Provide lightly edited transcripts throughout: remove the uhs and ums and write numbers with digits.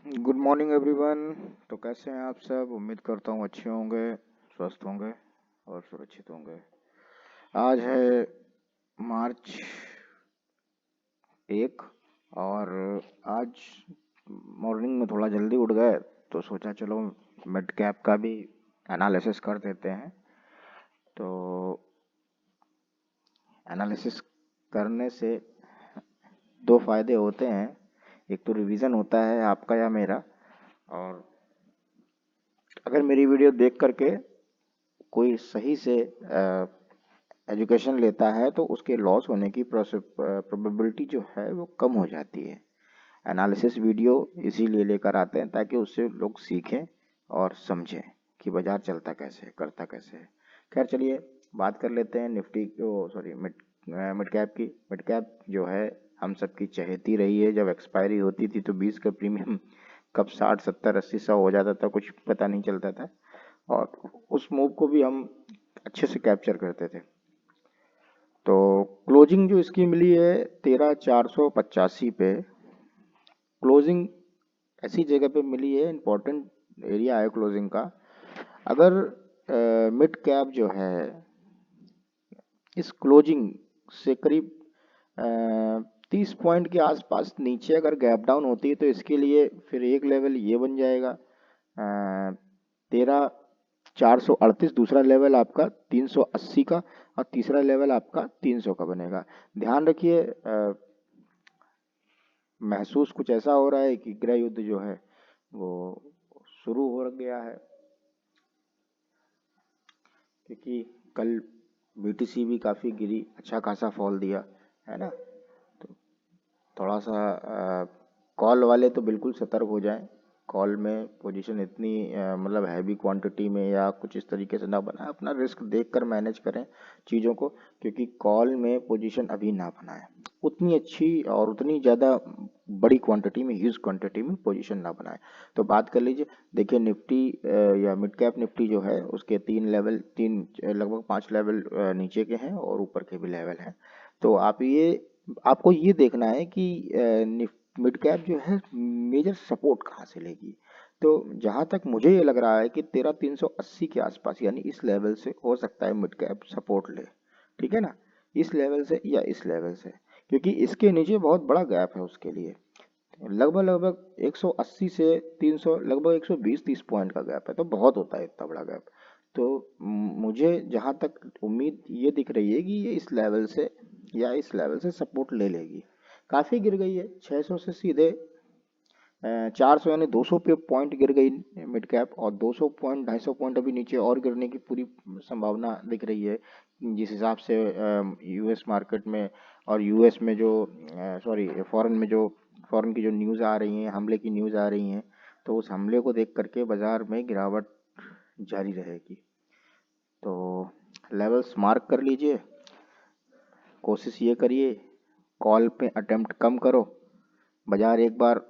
Good morning everyone. तो कैसे हैं आप सब? उम्मीद करता हूँ अच्छे होंगे, स्वस्थ होंगे और सुरक्षित होंगे। आज है मार्च 1 और आज मॉर्निंग में थोड़ा जल्दी उठ गए तो सोचा चलो मिड कैप का भी एनालिसिस कर देते हैं। तो एनालिसिस करने से दो फायदे होते हैं। एक तो रिवीजन होता है आपका या मेरा, और अगर मेरी वीडियो देख करके कोई सही से एजुकेशन लेता है तो उसके लॉस होने की प्रोबेबिलिटी जो है वो कम हो जाती है। एनालिसिस वीडियो इसीलिए लेकर आते हैं ताकि उससे लोग सीखें और समझें कि बाजार चलता कैसे है, करता कैसे है। खैर चलिए बात कर लेते हैं निफ्टी को, सॉरी मिड कैप की। मिड कैप जो है हम सबकी चहेती रही है। जब एक्सपायरी होती थी तो 20 का प्रीमियम कब 60 70 80 100 हो जाता था, कुछ पता नहीं चलता था, और उस मूव को भी हम अच्छे से कैप्चर करते थे। तो क्लोजिंग जो इसकी मिली है 13,485 पे, क्लोजिंग ऐसी जगह पे मिली है, इम्पोर्टेंट एरिया है क्लोजिंग का। अगर मिड कैप जो है इस क्लोजिंग से करीब 30 पॉइंट के आसपास नीचे अगर गैप डाउन होती है तो इसके लिए फिर एक लेवल ये बन जाएगा 13,438, दूसरा लेवल आपका 380 का, और तीसरा लेवल आपका 300 का बनेगा। ध्यान रखिए, महसूस कुछ ऐसा हो रहा है कि गृह युद्ध जो है वो शुरू हो गया है, क्योंकि कल बीटीसी भी काफ़ी गिरी, अच्छा खासा फॉल दिया है ना। तो थोड़ा सा कॉल वाले तो बिल्कुल सतर्क हो जाएं। कॉल में पोजीशन इतनी मतलब हैवी क्वांटिटी में या कुछ इस तरीके से ना बनाएं, अपना रिस्क देखकर मैनेज करें चीज़ों को, क्योंकि कॉल में पोजीशन अभी ना बनाएं। उतनी अच्छी और उतनी ज़्यादा बड़ी क्वांटिटी में, ह्यूज क्वांटिटी में पोजीशन ना बनाएं। तो बात कर लीजिए, देखिए निफ्टी या मिड कैप निफ्टी जो है उसके लगभग 5 लेवल नीचे के हैं और ऊपर के भी लेवल हैं। तो आपको ये देखना है कि मिड कैप जो है मेजर सपोर्ट कहाँ से लेगी। तो जहाँ तक मुझे ये लग रहा है कि 13,380 के आसपास, यानी इस लेवल से हो सकता है मिड कैप सपोर्ट ले। ठीक है ना, इस लेवल से या इस लेवल से, क्योंकि इसके नीचे बहुत बड़ा गैप है उसके लिए। लगभग लगभग 180 से 300, लगभग 120-30 पॉइंट का गैप है, तो बहुत होता है इतना बड़ा गैप। तो मुझे जहाँ तक उम्मीद ये दिख रही है कि ये इस लेवल से या इस लेवल से सपोर्ट ले लेगी। काफ़ी गिर गई है, 600 से सीधे 400 यानी 200 पे पॉइंट गिर गई मिड कैप, और 200 पॉइंट 250 पॉइंट अभी नीचे और गिरने की पूरी संभावना दिख रही है। जिस हिसाब से यूएस मार्केट में और यूएस में जो सॉरी फॉरेन की जो न्यूज़ आ रही हैं, हमले की न्यूज़ आ रही हैं, तो उस हमले को देख करके बाजार में गिरावट जारी रहेगी। तो लेवल्स मार्क कर लीजिए, कोशिश ये करिए कॉल पे अटेम्प्ट कम करो। बाजार एक बार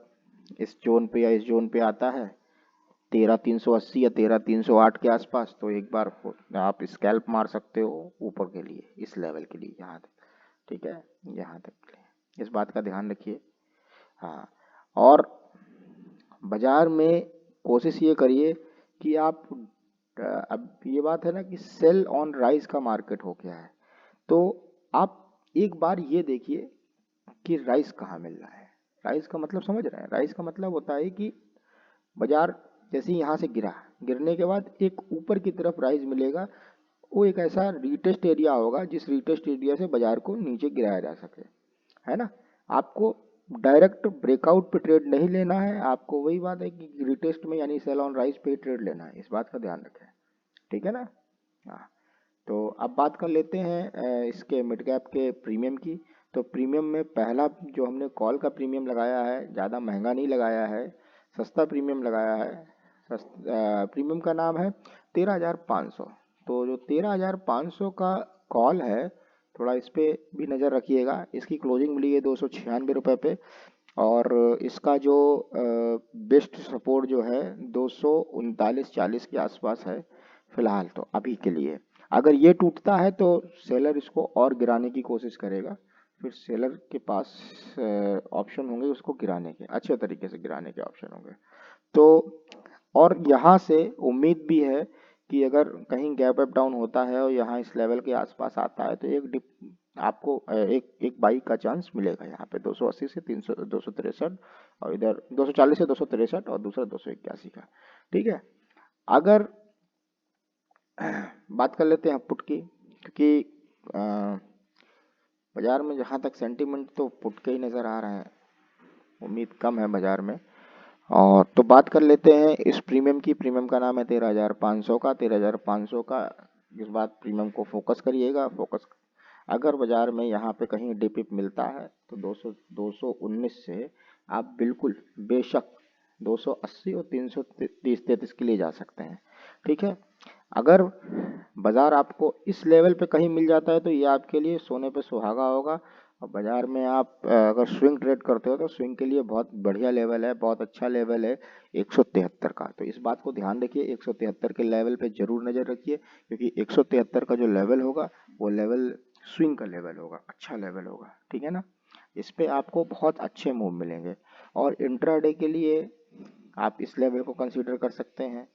इस जोन पे या इस जोन पे आता है 13,380 या 13,308 के आसपास, तो एक बार आप स्कैल्प मार सकते हो ऊपर के लिए, इस लेवल के लिए, यहाँ तक। ठीक है, यहाँ तक के लिए इस बात का ध्यान रखिए। हाँ, और बाजार में कोशिश ये करिए कि आप अब ये बात है ना कि सेल ऑन राइज का मार्केट हो गया है, तो आप एक बार ये देखिए कि राइस कहाँ मिल रहा है। राइस का मतलब समझ रहे हैं? राइस का मतलब होता है कि बाजार जैसे ही यहाँ से गिरा, गिरने के बाद एक ऊपर की तरफ राइज मिलेगा, वो एक ऐसा रिटेस्ट एरिया होगा जिस रिटेस्ट एरिया से बाजार को नीचे गिराया जा सके, है ना। आपको डायरेक्ट ब्रेकआउट पे ट्रेड नहीं लेना है, आपको वही बात है कि रिटेस्ट में यानी सेल ऑन राइज पे ट्रेड लेना है, इस बात का ध्यान रखें। ठीक है ना। हाँ, तो अब बात कर लेते हैं इसके मिड कैप के प्रीमियम की। तो प्रीमियम में पहला जो हमने कॉल का प्रीमियम लगाया है, ज़्यादा महंगा नहीं लगाया है, सस्ता प्रीमियम लगाया है। प्रीमियम का नाम है 13,500। तो जो 13,500 का कॉल है, थोड़ा इस पे भी नज़र रखिएगा। इसकी क्लोजिंग मिली है 296 रुपये पे, और इसका जो बेस्ट सपोर्ट जो है 239.40 के आसपास है फिलहाल, तो अभी के लिए। अगर ये टूटता है तो सेलर इसको और गिराने की कोशिश करेगा, फिर सेलर के पास ऑप्शन होंगे उसको गिराने के, अच्छे तरीके से गिराने के ऑप्शन होंगे। तो और यहाँ से उम्मीद भी है कि अगर कहीं गैप अप डाउन होता है और यहाँ इस लेवल के आसपास आता है तो एक डिप आपको एक बाई का चांस मिलेगा यहाँ पे 280 से 300 263 और इधर 240 से 263 और दूसरा 281 का। ठीक है, अगर बात कर लेते हैं पुट की, क्योंकि बाजार में जहाँ तक सेंटीमेंट तो पुट के ही नज़र आ रहे हैं, उम्मीद कम है बाजार में। और तो बात कर लेते हैं इस प्रीमियम की। प्रीमियम का नाम है 13,500 का। 13,500 का इस बात प्रीमियम को फोकस करिएगा। फोकस अगर बाजार में यहाँ पे कहीं डिप मिलता है तो 219 से आप बिल्कुल बेशक 280 और 330-33 के लिए जा सकते हैं। ठीक है, अगर बाजार आपको इस लेवल पे कहीं मिल जाता है तो ये आपके लिए सोने पे सुहागा होगा। और बाजार में आप अगर स्विंग ट्रेड करते हो तो स्विंग के लिए बहुत बढ़िया लेवल है, बहुत अच्छा लेवल है 173 का। तो इस बात को ध्यान रखिए, 173 के लेवल पे जरूर नज़र रखिए, क्योंकि 173 का जो लेवल होगा वो लेवल स्विंग का लेवल होगा, अच्छा लेवल होगा। ठीक है ना, इस पे आपको बहुत अच्छे मूव मिलेंगे। और इंट्राडे के लिए आप इस लेवल को कंसीडर कर सकते हैं।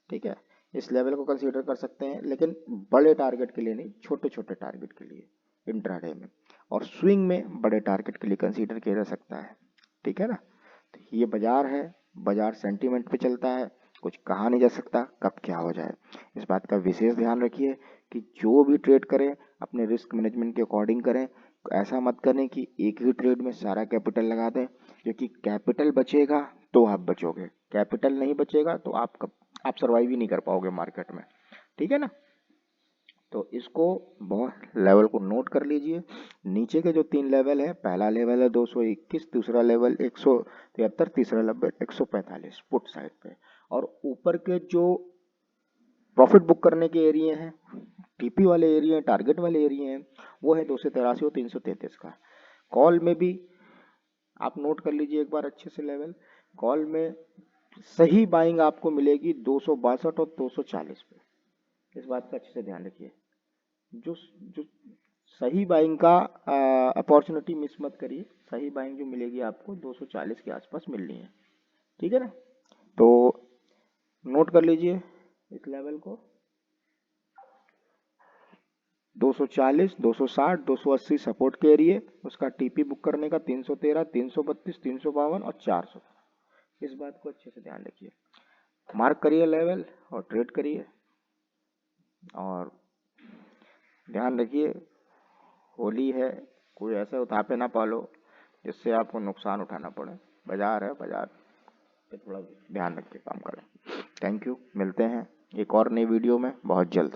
ठीक है, इस लेवल को कंसीडर कर सकते हैं, लेकिन बड़े टारगेट के लिए नहीं, छोटे छोटे टारगेट के लिए इंट्राडे में। और स्विंग में बड़े टारगेट के लिए कंसीडर किया जा सकता है। ठीक है ना, तो ये बाजार है, बाजार सेंटीमेंट पे चलता है, कुछ कहा नहीं जा सकता कब क्या हो जाए। इस बात का विशेष ध्यान रखिए कि जो भी ट्रेड करें अपने रिस्क मैनेजमेंट के अकॉर्डिंग करें। ऐसा मत करें कि एक ही ट्रेड में सारा कैपिटल लगा दें, क्योंकि कैपिटल बचेगा तो आप बचोगे, कैपिटल नहीं बचेगा तो आप सर्वाइव ही नहीं कर पाओगे मार्केट में। ठीक है ना, तो इसको बहुत लेवल को नोट कर लीजिए। नीचे के जो 3 लेवल है, पहला लेवल है 221, दूसरा लेवल 173, तीसरा लेवल 145 पुट साइड पे। और ऊपर के जो प्रॉफिट बुक करने के एरिया हैं, टीपी वाले एरिया हैं, टारगेट वाले एरिया हैं, वो है 283 और 333 का। कॉल में भी आप नोट कर लीजिए एक बार अच्छे से लेवल। कॉल में सही बाइंग आपको मिलेगी 262 और 240 पे। इस बात का अच्छे से ध्यान रखिए, जो जो सही बाइंग का अपॉर्चुनिटी मिस मत करिए। सही बाइंग जो मिलेगी आपको 240 के आसपास मिलनी है। ठीक है ना, तो नोट कर लीजिए इस लेवल को, 240, 260, 280 सपोर्ट के एरिए, उसका टीपी बुक करने का 313, 332, 352 और 400। इस बात को अच्छे से ध्यान रखिए, मार्क करिए लेवल और ट्रेड करिए। और ध्यान रखिए होली है, कोई ऐसे उतापे ना पालो जिससे आपको नुकसान उठाना पड़े। बाजार है, बाजार पे थोड़ा ध्यान रख के काम करें। थैंक यू, मिलते हैं एक और नई वीडियो में बहुत जल्द।